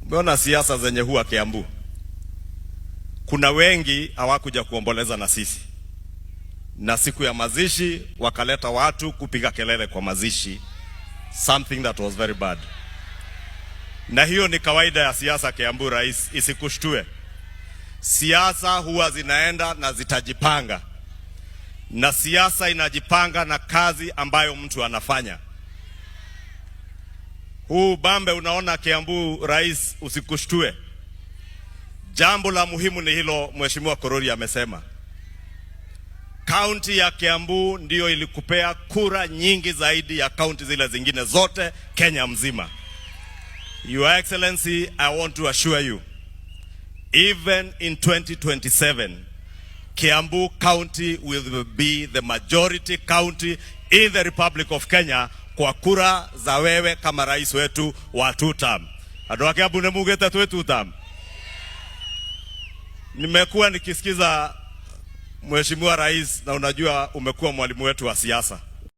Umeona siasa zenye huwa Kiambu. Kuna wengi hawakuja kuomboleza na sisi. Na siku ya mazishi wakaleta watu kupiga kelele kwa mazishi. Something that was very bad. Na hiyo ni kawaida ya siasa Kiambu, rais, isikushtue. Siasa huwa zinaenda na zitajipanga. Na siasa inajipanga na kazi ambayo mtu anafanya. Huu bambe unaona Kiambu, rais, usikushtue. Jambo la muhimu ni hilo Mheshimiwa Korori amesema. Kaunti ya Kiambu ndio ilikupea kura nyingi zaidi ya kaunti zile zingine zote Kenya mzima. Your Excellency, I want to assure you, even in 2027, Kiambu County will be the majority county in the Republic of Kenya kwa kura za wewe kama rais wetu wa 2 term. Adwa Kiambu ne mugeta tu 2 term. Nimekuwa nikisikiza Mheshimiwa Rais, na unajua umekuwa mwalimu wetu wa siasa.